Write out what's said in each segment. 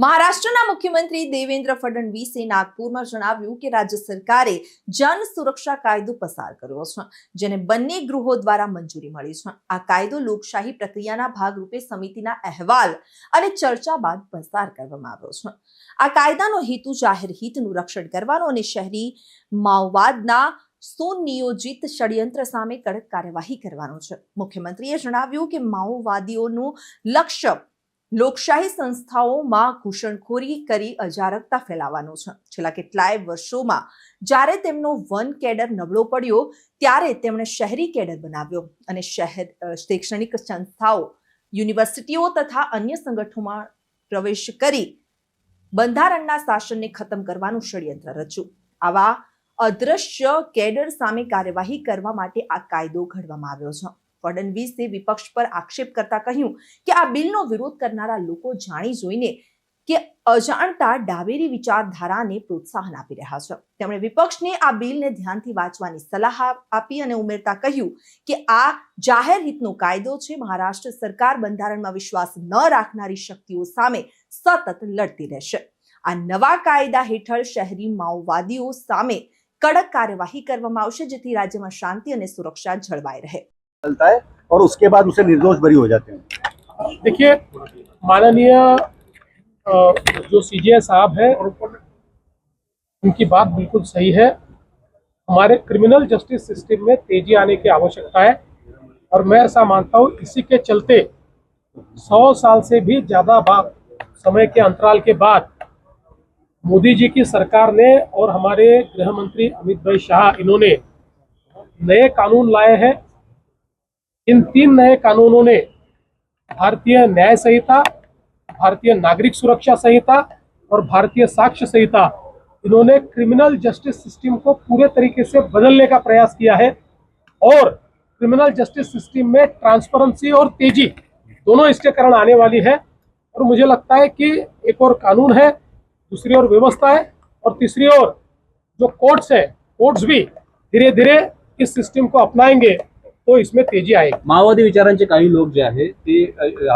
મહારાષ્ટ્રના મુખ્યમંત્રી દેવેન્દ્ર ફડણવીસે નાગપુરમાં જણાવ્યું કે રાજ્ય સરકારે જન સુરક્ષા કાયદો પસાર કર્યો છે, જેને બંને ગૃહો દ્વારા મંજૂરી મળી છે। આ કાયદો લોકશાહી પ્રક્રિયાના ભાગરૂપે સમિતિના અહેવાલ અને ચર્ચા બાદ પસાર કરવામાં આવ્યો છે। આ કાયદાનો હેતુ જાહેર હિતનું રક્ષણ કરવાનો અને શહેરી માઓવાદના સુનિયોજિત ષડયંત્ર સામે કડક કાર્યવાહી કરવાનો છે। મુખ્યમંત્રીએ જણાવ્યું કે માઓવાદીઓનું લક્ષ્ય લોકશાહી સંસ્થાઓમાં ઘૂસણખોરી કરી અજારકતા ફેલાવવાનો છે। છેલ્લા કેટલાય વર્ષોમાં જ્યારે તેમનો વન કેડર નબળો પડ્યો ત્યારે તેમણે શહેરી કેડર બનાવ્યો અને શૈક્ષણિક સંસ્થાઓ, યુનિવર્સિટીઓ તથા અન્ય સંગઠનોમાં પ્રવેશ કરી બંધારણના શાસનને ખતમ કરવાનું ષડયંત્ર રચ્યું। આવા અદ્રશ્ય કેડર સામે કાર્યવાહી કરવા માટે આ કાયદો ઘડવામાં આવ્યો છે। ફડણવીસે વિપક્ષ પર આક્ષેપ કરતા કહ્યું કે આ બિલનો વિરોધ કરનારા લોકો જાણી જોઈને કે અજાણતા ડાબેરી વિચારધારાને પ્રોત્સાહન આપી રહ્યા છે। તેમણે વિપક્ષને આ બિલને ધ્યાનથી વાંચવાની સલાહ આપી અને ઉમેરતા કહ્યું કે આ જાહેર હિતનો કાયદો છે। મહારાષ્ટ્ર સરકાર બંધારણમાં વિશ્વાસ ન રાખનારી શક્તિઓ સામે સતત લડતી રહેશે। આ નવા કાયદા હેઠળ શહેરી માઓવાદીઓ સામે કડક કાર્યવાહી કરવામાં આવશે, જેથી રાજ્યમાં શાંતિ અને સુરક્ષા જળવાઈ રહે। चलता है और उसके बाद उसे निर्दोष बरी हो जाते हैं। देखिए, माननीय जो सीजे साहब है उनकी बात बिल्कुल सही है। हमारे क्रिमिनल जस्टिस सिस्टम में तेजी आने की आवश्यकता है और मैं ऐसा मानता हूँ इसी के चलते 100 साल से भी ज़्यादा समय के अंतराल के बाद मोदी जी की सरकार ने और हमारे गृह मंत्री अमित भाई शाह इन्होंने नए कानून लाए हैं। इन 3 नए कानूनों ने भारतीय न्याय संहिता, भारतीय नागरिक सुरक्षा संहिता और भारतीय साक्ष्य संहिता, इन्होंने क्रिमिनल जस्टिस सिस्टम को पूरे तरीके से बदलने का प्रयास किया है और क्रिमिनल जस्टिस सिस्टम में ट्रांसपेरेंसी और तेजी दोनों इसके कारण आने वाली है। और मुझे लगता है कि एक और कानून है, दूसरी ओर व्यवस्था है और तीसरी ओर जो कोर्ट्स है, कोर्ट्स भी धीरे धीरे इस सिस्टम को अपनाएंगे तो इसमें तेजी आएगी। माओवादी विचारांचे काही लोक जे आहे ते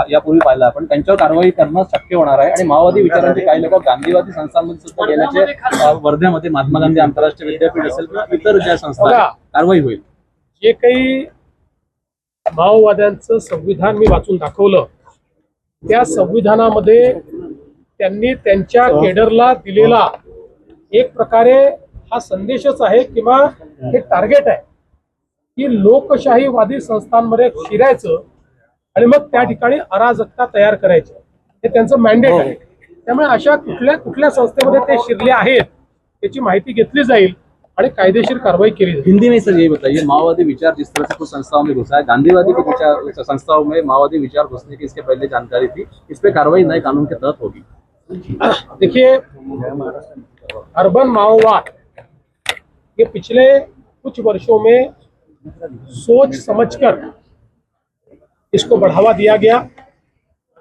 यापूर्वी पाहिलं आपण, त्यांच्यावर कारवाई करणं शक्य होणार आहे आणि माओवादी विचारांचे काही लोक गांधीवादी संस्थांमध्ये सुद्धा गेल्याचे वर्ध्यामध्ये महात्मा गांधी आंतरराष्ट्रीय विद्यापीठ असेल किंवा इतर ज्या संस्था कारवाई होईल। जे काही माओवाद्यांचं संविधान मी वाचून दाखवलं, त्या संविधानामध्ये त्यांनी त्यांच्या केडरला दिलेला एक प्रकारे हा संदेशच आहे किंवा हे टार्गेट आहे की लोकशाहीवादी संस्थांमध्ये शिरायचं आणि मग त्या ठिकाणी अराजकता तयार करायची, हे त्यांचं मॅन्डेट आहे। त्यामुळे अशा कुठल्या संस्थेमध्ये ते शिरले आहेत त्याची माहिती घेतली जाईल आणि कायदेशीर कारवाई केली जाईल। हिंदी में सर ये बताइए, माओवादी विचार जिस तरह से कुछ संस्थाओं में घुसा है, गांधीवादी के विचार संस्थाओं में माओवादी विचार घुसने की इसके पहले जानकारी थी, इस पे कार्रवाई नए कानून के तहत होगी। देखिए, अर्बन माओवाद ये पिछले कुछ वर्षों में सोच समझकर इसको बढ़ावा दिया गया।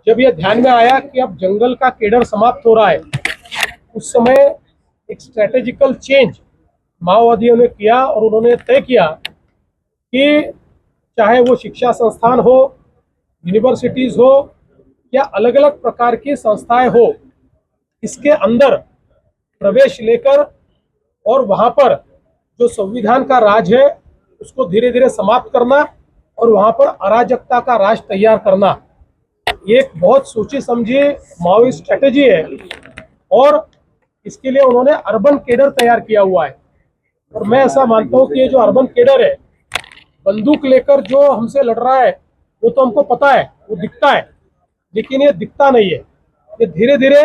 जब यह ध्यान में आया कि अब जंगल का केडर समाप्त हो रहा है, उस समय एक स्ट्रेटेजिकल चेंज माओवादियों ने किया और उन्होंने तय किया कि चाहे वो शिक्षा संस्थान हो, यूनिवर्सिटीज हो या अलग अलग प्रकार की संस्थाएं हो, इसके अंदर प्रवेश लेकर और वहां पर जो संविधान का राज है उसको धीरे धीरे समाप्त करना और वहां पर अराजकता का राज तैयार करना, ये एक बहुत सोची समझी माओवादी स्ट्रेटेजी है और इसके लिए उन्होंने अर्बन केडर तैयार किया हुआ है। और मैं ऐसा मानता हूँ कि ये जो अर्बन केडर है, बंदूक लेकर जो हमसे लड़ रहा है वो तो हमको पता है, वो दिखता है, लेकिन ये दिखता नहीं है। ये धीरे धीरे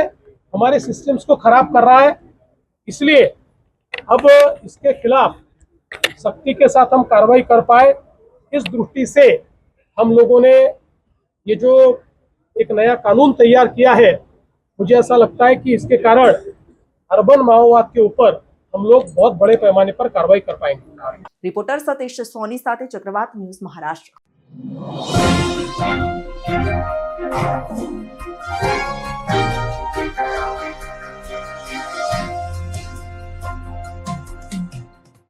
हमारे सिस्टम्स को खराब कर रहा है। इसलिए अब इसके खिलाफ सख्ती के साथ हम कार्रवाई कर पाए, इस दृष्टि से हम लोगों ने ये जो एक नया कानून तैयार किया है, मुझे ऐसा लगता है कि इसके कारण अर्बन माओवाद के ऊपर हम लोग बहुत बड़े पैमाने पर कार्रवाई कर पाएंगे। रिपोर्टर सतीश सोनी साथे चक्रवात न्यूज महाराष्ट्र।